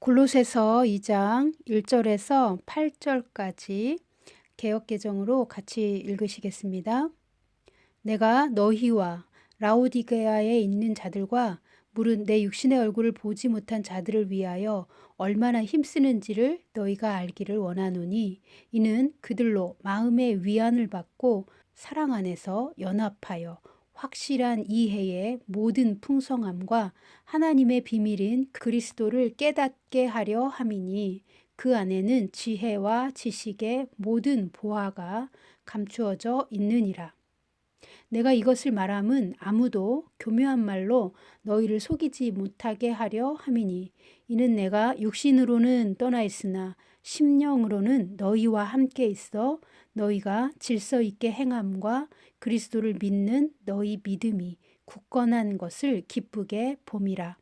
골로새서 2장 1절에서 8절까지 개역개정으로 같이 읽으시겠습니다. 내가 너희와 라오디게아에 있는 자들과 무릇 내 육신의 얼굴을 보지 못한 자들을 위하여 얼마나 힘쓰는지를 너희가 알기를 원하노니 이는 그들로 마음의 위안을 받고 사랑 안에서 연합하여 확실한 이해의 모든 풍성함과 하나님의 비밀인 그리스도를 깨닫게 하려 함이니 그 안에는 지혜와 지식의 모든 보화가 감추어져 있느니라. 내가 이것을 말함은 아무도 교묘한 말로 너희를 속이지 못하게 하려 함이니 이는 내가 육신으로는 떠나 있으나 심령으로는 너희와 함께 있어 너희가 질서 있게 행함과 그리스도를 믿는 너희 믿음이 굳건한 것을 기쁘게 봄이라.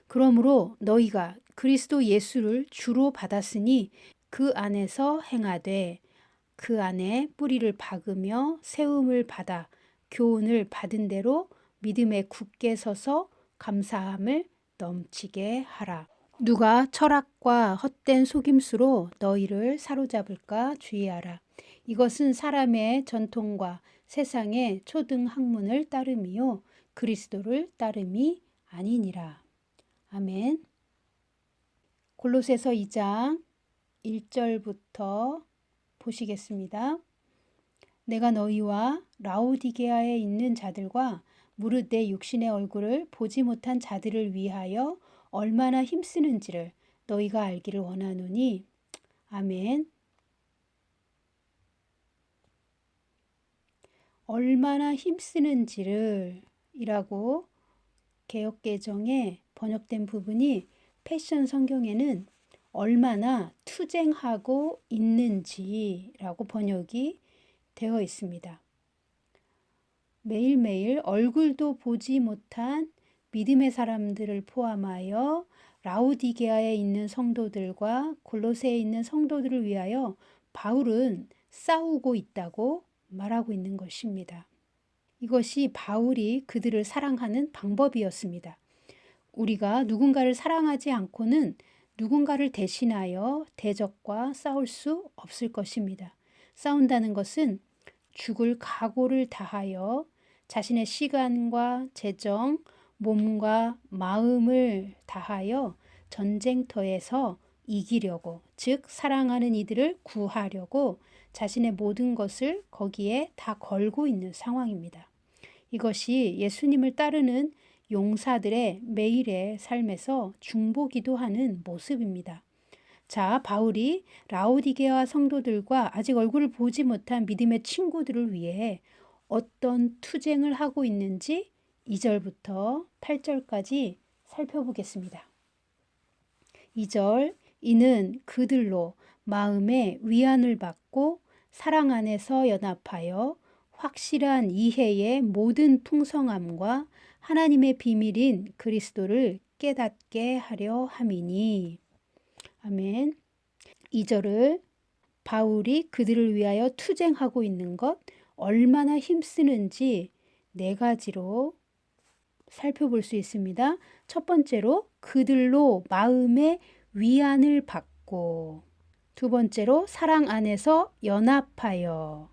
그러므로 너희가 그리스도 예수를 주로 받았으니 그 안에서 행하되 그 안에 뿌리를 박으며 세움을 받아 교훈을 받은 대로 믿음에 굳게 서서 감사함을 넘치게 하라. 누가 철학과 헛된 속임수로 너희를 사로잡을까 주의하라. 이것은 사람의 전통과 세상의 초등 학문을 따름이요 그리스도를 따름이 아니니라. 아멘. 골로새서 2장 1절부터 보시겠습니다. 내가 너희와 라오디게아에 있는 자들과 무릇 내 육신의 얼굴을 보지 못한 자들을 위하여 얼마나 힘쓰는지를 너희가 알기를 원하노니 아멘. 얼마나 힘쓰는지를 이라고 개역개정에 번역된 부분이 패션 성경에는 얼마나 투쟁하고 있는지라고 번역이 되어 있습니다. 매일매일 얼굴도 보지 못한 믿음의 사람들을 포함하여 라오디게아에 있는 성도들과 골로새에 있는 성도들을 위하여 바울은 싸우고 있다고 말하고 있는 것입니다. 이것이 바울이 그들을 사랑하는 방법이었습니다. 우리가 누군가를 사랑하지 않고는 누군가를 대신하여 대적과 싸울 수 없을 것입니다. 싸운다는 것은 죽을 각오를 다하여 자신의 시간과 재정, 몸과 마음을 다하여 전쟁터에서 이기려고, 즉 사랑하는 이들을 구하려고 자신의 모든 것을 거기에 다 걸고 있는 상황입니다. 이것이 예수님을 따르는 용사들의 매일의 삶에서 중보기도 하는 모습입니다. 자, 바울이 라오디게아 성도들과 아직 얼굴을 보지 못한 믿음의 친구들을 위해 어떤 투쟁을 하고 있는지 2절부터 8절까지 살펴보겠습니다. 2절, 이는 그들로 마음의 위안을 받고 사랑 안에서 연합하여 확실한 이해의 모든 풍성함과 하나님의 비밀인 그리스도를 깨닫게 하려 함이니. 아멘. 2절을 바울이 그들을 위하여 투쟁하고 있는 것, 얼마나 힘쓰는지 네 가지로 살펴볼 수 있습니다. 첫 번째로 그들로 마음의 위안을 받고, 두 번째로 사랑 안에서 연합하여,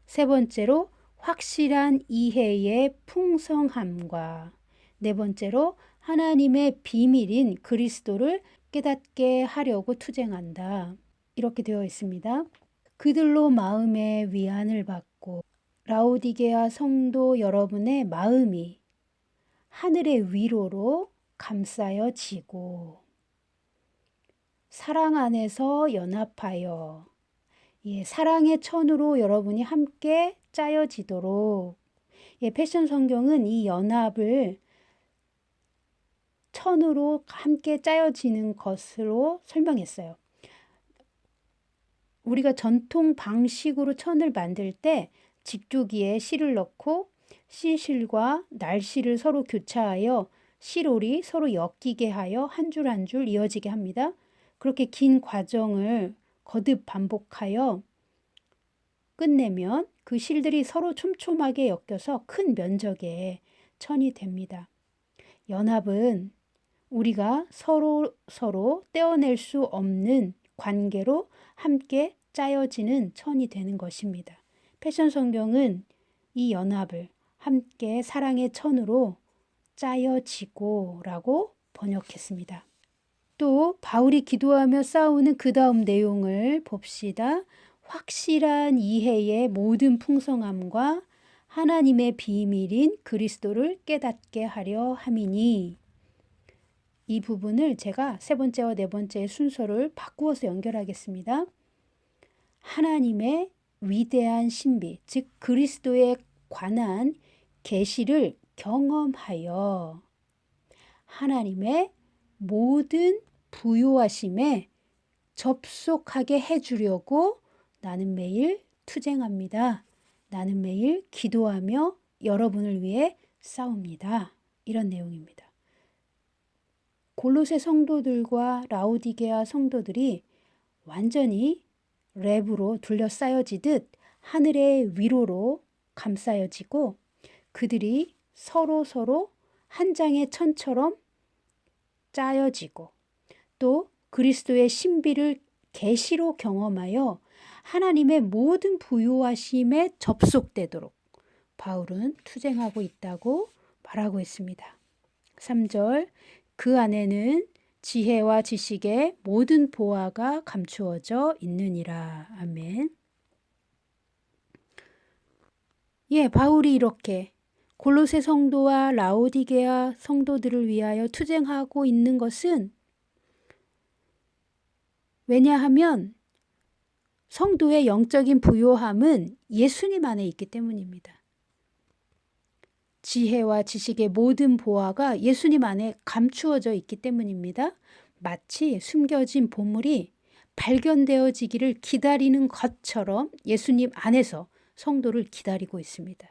세 번째로 확실한 이해의 풍성함과 네 번째로 하나님의 비밀인 그리스도를 깨닫게 하려고 투쟁한다. 이렇게 되어 있습니다. 그들로 마음의 위안을 받고 라오디게아 성도 여러분의 마음이 하늘의 위로로 감싸여지고 사랑 안에서 연합하여 사랑의 천으로 여러분이 함께 짜여지도록 패션 성경은 이 연합을 천으로 함께 짜여지는 것으로 설명했어요. 우리가 전통 방식으로 천을 만들 때 직조기에 실을 넣고 실실과 날실을 서로 교차하여 실올이 서로 엮이게 하여 한 줄 한 줄 이어지게 합니다. 그렇게 긴 과정을 거듭 반복하여 끝내면 그 실들이 서로 촘촘하게 엮여서 큰 면적의 천이 됩니다. 연합은 우리가 서로 떼어낼 수 없는 관계로 함께 짜여지는 천이 되는 것입니다. 패션 성경은 이 연합을 함께 사랑의 천으로 짜여지고라고 번역했습니다. 또 바울이 기도하며 싸우는 그 다음 내용을 봅시다. 확실한 이해의 모든 풍성함과 하나님의 비밀인 그리스도를 깨닫게 하려 함이니, 이 부분을 제가 세 번째와 네 번째 순서를 바꾸어서 연결하겠습니다. 하나님의 위대한 신비, 즉 그리스도에 관한 계시를 경험하여 하나님의 모든 부요하심에 접속하게 해주려고 나는 매일 투쟁합니다. 나는 매일 기도하며 여러분을 위해 싸웁니다. 이런 내용입니다. 골로새 성도들과 라오디게아 성도들이 완전히 랩으로 둘러싸여지듯 하늘의 위로로 감싸여지고 그들이 서로 한 장의 천처럼 짜여지고 또 그리스도의 신비를 계시로 경험하여 하나님의 모든 부요하심에 접속되도록 바울은 투쟁하고 있다고 말하고 있습니다. 3절, 그 안에는 지혜와 지식의 모든 보화가 감추어져 있느니라. 아멘. 바울이 이렇게 골로새 성도와 라오디게아 성도들을 위하여 투쟁하고 있는 것은, 왜냐하면 성도의 영적인 부요함은 예수님 안에 있기 때문입니다. 지혜와 지식의 모든 보화가 예수님 안에 감추어져 있기 때문입니다. 마치 숨겨진 보물이 발견되어지기를 기다리는 것처럼 예수님 안에서 성도를 기다리고 있습니다.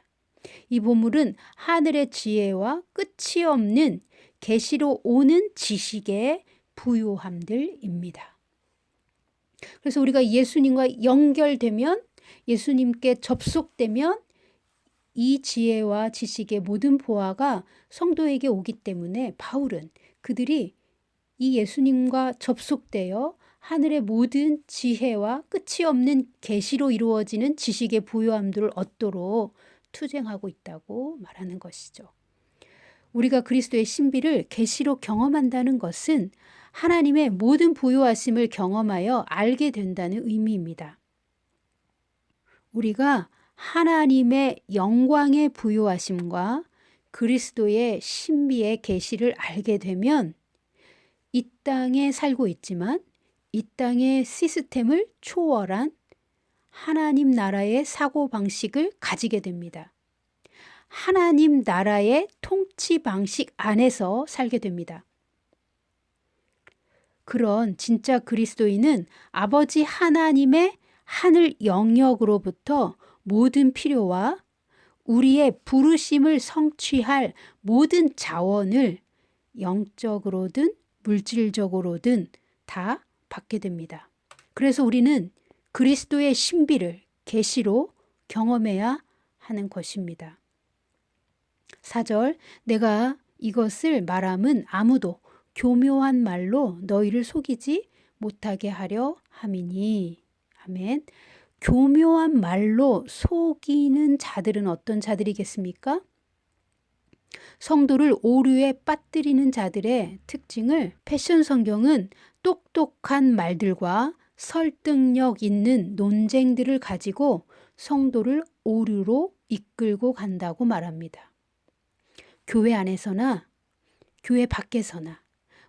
이 보물은 하늘의 지혜와 끝이 없는 계시로 오는 지식의 부요함들입니다. 그래서 우리가 예수님과 연결되면, 예수님께 접속되면 이 지혜와 지식의 모든 보화가 성도에게 오기 때문에 바울은 그들이 이 예수님과 접속되어 하늘의 모든 지혜와 끝이 없는 계시로 이루어지는 지식의 부요함들을 얻도록 투쟁하고 있다고 말하는 것이죠. 우리가 그리스도의 신비를 계시로 경험한다는 것은 하나님의 모든 부요하심을 경험하여 알게 된다는 의미입니다. 우리가 하나님의 영광의 부요하심과 그리스도의 신비의 계시를 알게 되면 이 땅에 살고 있지만 이 땅의 시스템을 초월한 하나님 나라의 사고방식을 가지게 됩니다. 하나님 나라의 통치 방식 안에서 살게 됩니다. 그런 진짜 그리스도인은 아버지 하나님의 하늘 영역으로부터 모든 필요와 우리의 부르심을 성취할 모든 자원을 영적으로든 물질적으로든 다 받게 됩니다. 그래서 우리는 그리스도의 신비를 계시로 경험해야 하는 것입니다. 4절, 내가 이것을 말함은 아무도 교묘한 말로 너희를 속이지 못하게 하려 함이니. 아멘. 교묘한 말로 속이는 자들은 어떤 자들이겠습니까? 성도를 오류에 빠뜨리는 자들의 특징을 패션 성경은 똑똑한 말들과 설득력 있는 논쟁들을 가지고 성도를 오류로 이끌고 간다고 말합니다. 교회 안에서나 교회 밖에서나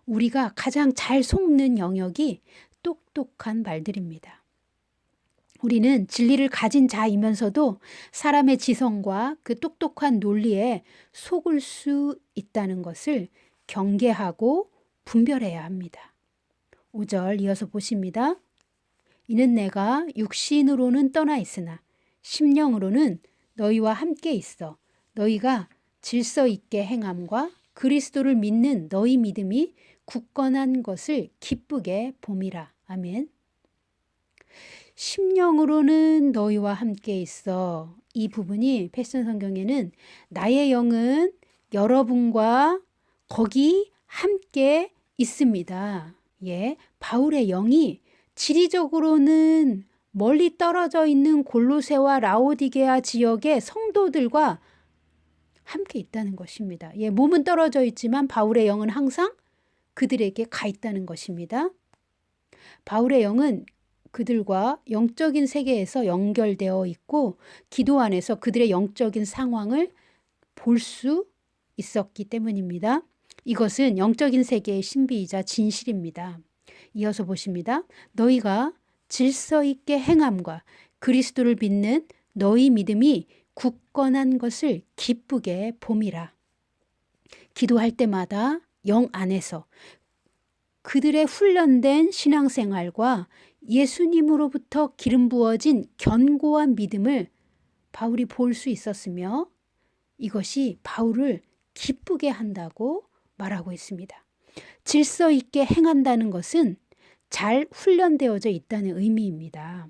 우리가 가장 잘 속는 영역이 똑똑한 말들입니다. 우리는 진리를 가진 자이면서도 사람의 지성과 그 똑똑한 논리에 속을 수 있다는 것을 경계하고 분별해야 합니다. 5절 이어서 보십니다. 이는 내가 육신으로는 떠나 있으나 심령으로는 너희와 함께 있어 너희가 질서 있게 행함과 그리스도를 믿는 너희 믿음이 굳건한 것을 기쁘게 봄이라. 아멘. 심령으로는 너희와 함께 있어. 이 부분이 패션 성경에는 나의 영은 여러분과 거기 함께 있습니다. 예, 바울의 영이 지리적으로는 멀리 떨어져 있는 골로새와 라오디게아 지역의 성도들과 함께 있다는 것입니다. 예, 몸은 떨어져 있지만 바울의 영은 항상 그들에게 가 있다는 것입니다. 바울의 영은 그들과 영적인 세계에서 연결되어 있고 기도 안에서 그들의 영적인 상황을 볼 수 있었기 때문입니다. 이것은 영적인 세계의 신비이자 진실입니다. 이어서 보십니다. 너희가 질서 있게 행함과 그리스도를 믿는 너희 믿음이 굳건한 것을 기쁘게 봄이라. 기도할 때마다 영 안에서 그들의 훈련된 신앙생활과 예수님으로부터 기름 부어진 견고한 믿음을 바울이 볼 수 있었으며 이것이 바울을 기쁘게 한다고 말하고 있습니다. 질서 있게 행한다는 것은 잘 훈련되어져 있다는 의미입니다.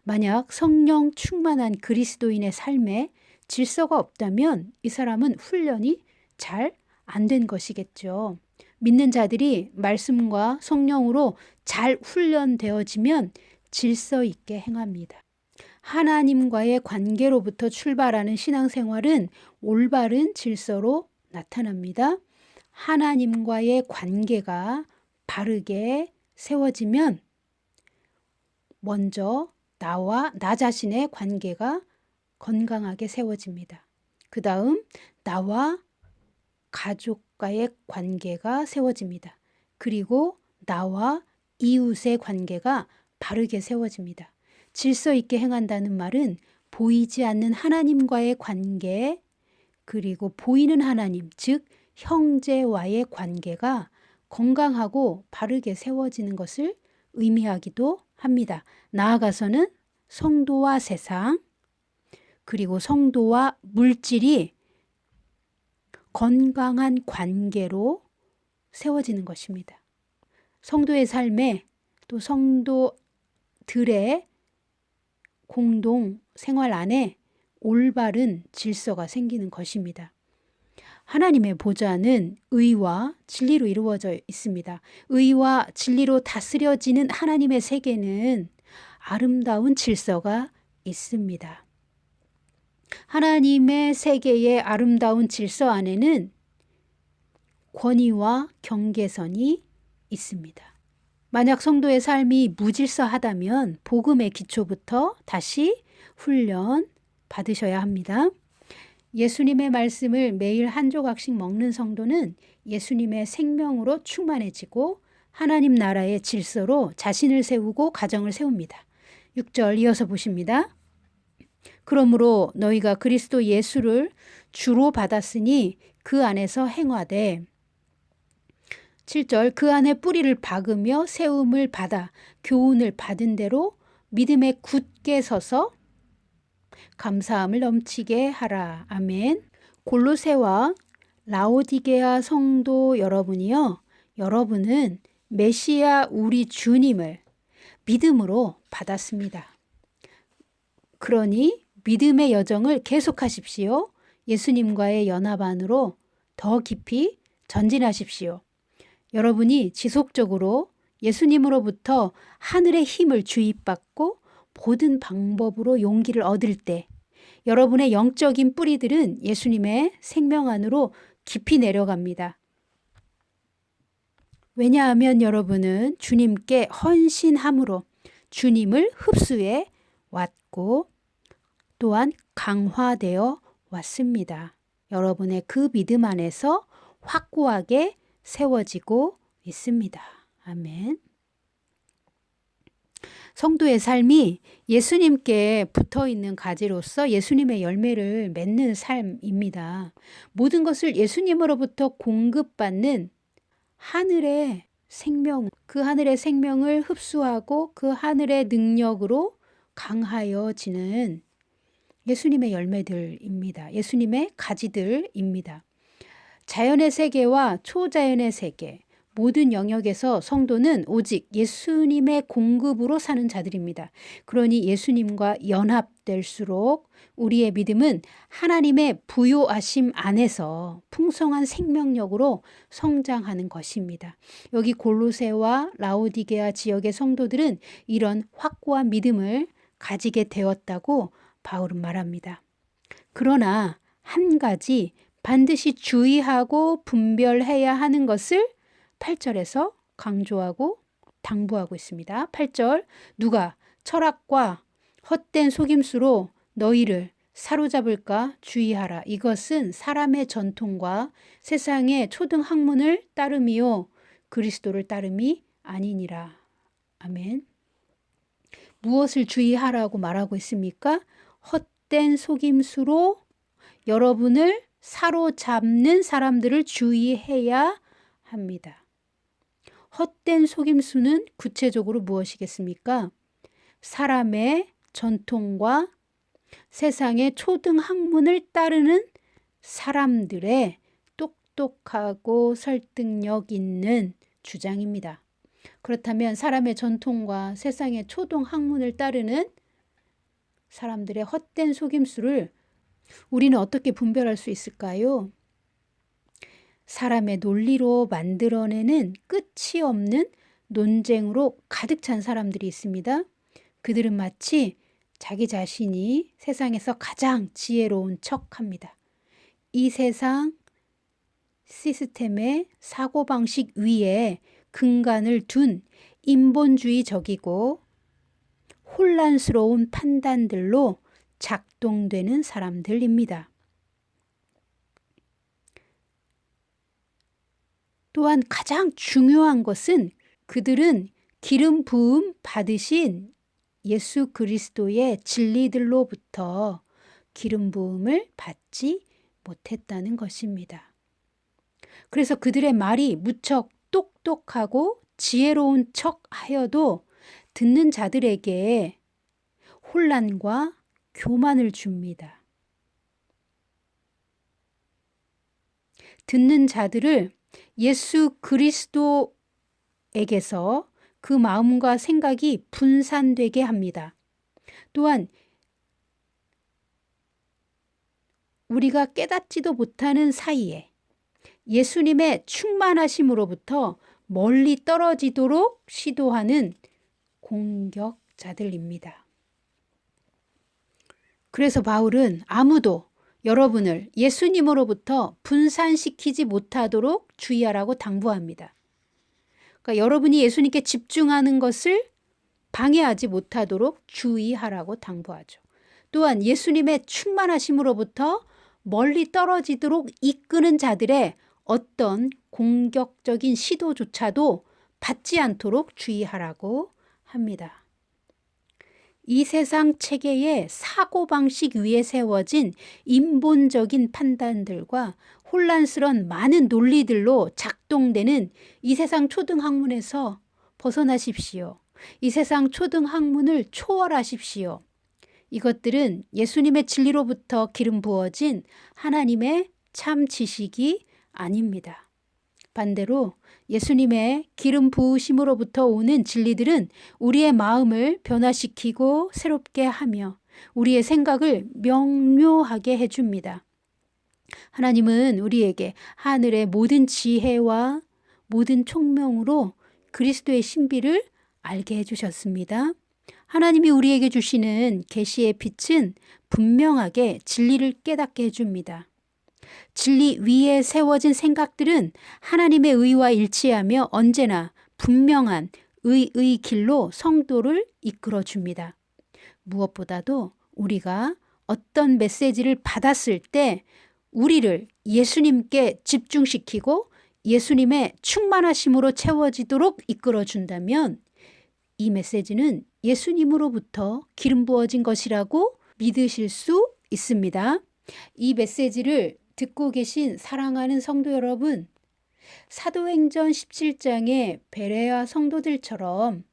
만약 성령 충만한 그리스도인의 삶에 질서가 없다면 이 사람은 훈련이 잘 안 된 것이겠죠. 믿는 자들이 말씀과 성령으로 잘 훈련되어지면 질서 있게 행합니다. 하나님과의 관계로부터 출발하는 신앙생활은 올바른 질서로 나타납니다. 하나님과의 관계가 바르게 세워지면 먼저 나와 나 자신의 관계가 건강하게 세워집니다. 그 다음 나와 가족과의 관계가 세워집니다. 그리고 나와 이웃의 관계가 바르게 세워집니다. 질서 있게 행한다는 말은 보이지 않는 하나님과의 관계, 그리고 보이는 하나님, 즉 형제와의 관계가 건강하고 바르게 세워지는 것을 의미하기도 합니다. 나아가서는 성도와 세상, 그리고 성도와 물질이 건강한 관계로 세워지는 것입니다. 성도의 삶에 또 성도들의 공동 생활 안에 올바른 질서가 생기는 것입니다. 하나님의 보좌는 의와 진리로 이루어져 있습니다. 의와 진리로 다스려지는 하나님의 세계는 아름다운 질서가 있습니다. 하나님의 세계의 아름다운 질서 안에는 권위와 경계선이 있습니다. 만약 성도의 삶이 무질서하다면 복음의 기초부터 다시 훈련 받으셔야 합니다. 예수님의 말씀을 매일 한 조각씩 먹는 성도는 예수님의 생명으로 충만해지고 하나님 나라의 질서로 자신을 세우고 가정을 세웁니다. 6절 이어서 보십니다. 그러므로 너희가 그리스도 예수를 주로 받았으니 그 안에서 행하되 7절 그 안에 뿌리를 박으며 세움을 받아 교훈을 받은 대로 믿음에 굳게 서서 감사함을 넘치게 하라. 아멘. 골로새와 라오디게아 성도 여러분이요. 여러분은 메시아 우리 주님을 믿음으로 받았습니다. 그러니 믿음의 여정을 계속하십시오. 예수님과의 연합 안으로 더 깊이 전진하십시오. 여러분이 지속적으로 예수님으로부터 하늘의 힘을 주입받고 모든 방법으로 용기를 얻을 때 여러분의 영적인 뿌리들은 예수님의 생명 안으로 깊이 내려갑니다. 왜냐하면 여러분은 주님께 헌신함으로 주님을 흡수해 왔고 또한 강화되어 왔습니다. 여러분의 그 믿음 안에서 확고하게 세워지고 있습니다. 아멘. 성도의 삶이 예수님께 붙어있는 가지로서 예수님의 열매를 맺는 삶입니다. 모든 것을 예수님으로부터 공급받는 하늘의 생명, 그 하늘의 생명을 흡수하고 그 하늘의 능력으로 강하여지는 예수님의 열매들입니다. 예수님의 가지들입니다. 자연의 세계와 초자연의 세계, 모든 영역에서 성도는 오직 예수님의 공급으로 사는 자들입니다. 그러니 예수님과 연합될수록 우리의 믿음은 하나님의 부요하심 안에서 풍성한 생명력으로 성장하는 것입니다. 여기 골로새와 라오디게아 지역의 성도들은 이런 확고한 믿음을 가지게 되었다고 바울은 말합니다. 그러나 한 가지 반드시 주의하고 분별해야 하는 것을 8절에서 강조하고 당부하고 있습니다. 8절, 누가 철학과 헛된 속임수로 너희를 사로잡을까 주의하라. 이것은 사람의 전통과 세상의 초등 학문을 따름이요 그리스도를 따름이 아니니라. 아멘. 무엇을 주의하라고 말하고 있습니까? 헛된 속임수로 여러분을 사로잡는 사람들을 주의해야 합니다. 헛된 속임수는 구체적으로 무엇이겠습니까? 사람의 전통과 세상의 초등 학문을 따르는 사람들의 똑똑하고 설득력 있는 주장입니다. 그렇다면 사람의 전통과 세상의 초등 학문을 따르는 사람들의 헛된 속임수를 우리는 어떻게 분별할 수 있을까요? 사람의 논리로 만들어내는 끝이 없는 논쟁으로 가득 찬 사람들이 있습니다. 그들은 마치 자기 자신이 세상에서 가장 지혜로운 척합니다. 이 세상 시스템의 사고방식 위에 근간을 둔 인본주의적이고 혼란스러운 판단들로 작동되는 사람들입니다. 또한 가장 중요한 것은 그들은 기름 부음 받으신 예수 그리스도의 진리들로부터 기름 부음을 받지 못했다는 것입니다. 그래서 그들의 말이 무척 똑똑하고 지혜로운 척 하여도 듣는 자들에게 혼란과 교만을 줍니다. 듣는 자들을 예수 그리스도에게서 그 마음과 생각이 분산되게 합니다. 또한 우리가 깨닫지도 못하는 사이에 예수님의 충만하심으로부터 멀리 떨어지도록 시도하는 공격자들입니다. 그래서 바울은 아무도 여러분을 예수님으로부터 분산시키지 못하도록 주의하라고 당부합니다. 그러니까 여러분이 예수님께 집중하는 것을 방해하지 못하도록 주의하라고 당부하죠. 또한 예수님의 충만하심으로부터 멀리 떨어지도록 이끄는 자들의 어떤 공격적인 시도조차도 받지 않도록 주의하라고 합니다. 이 세상 체계의 사고방식 위에 세워진 인본적인 판단들과 혼란스러운 많은 논리들로 작동되는 이 세상 초등학문에서 벗어나십시오. 이 세상 초등학문을 초월하십시오. 이것들은 예수님의 진리로부터 기름 부어진 하나님의 참 지식이 아닙니다. 반대로 예수님의 기름 부으심으로부터 오는 진리들은 우리의 마음을 변화시키고 새롭게 하며 우리의 생각을 명료하게 해줍니다. 하나님은 우리에게 하늘의 모든 지혜와 모든 총명으로 그리스도의 신비를 알게 해주셨습니다. 하나님이 우리에게 주시는 계시의 빛은 분명하게 진리를 깨닫게 해줍니다. 진리 위에 세워진 생각들은 하나님의 의와 일치하며 언제나 분명한 의의 길로 성도를 이끌어 줍니다. 무엇보다도 우리가 어떤 메시지를 받았을 때 우리를 예수님께 집중시키고 예수님의 충만하심으로 채워지도록 이끌어 준다면 이 메시지는 예수님으로부터 기름 부어진 것이라고 믿으실 수 있습니다. 이 메시지를 듣고 계신 사랑하는 성도 여러분, 사도행전 17장의 베레아 성도들처럼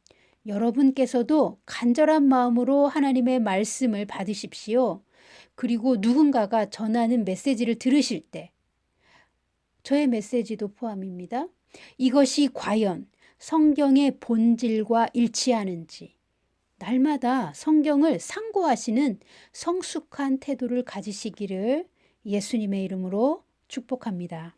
여러분께서도 간절한 마음으로 하나님의 말씀을 받으십시오. 그리고 누군가가 전하는 메시지를 들으실 때 저의 메시지도 포함입니다. 이것이 과연 성경의 본질과 일치하는지 날마다 성경을 상고하시는 성숙한 태도를 가지시기를 예수님의 이름으로 축복합니다.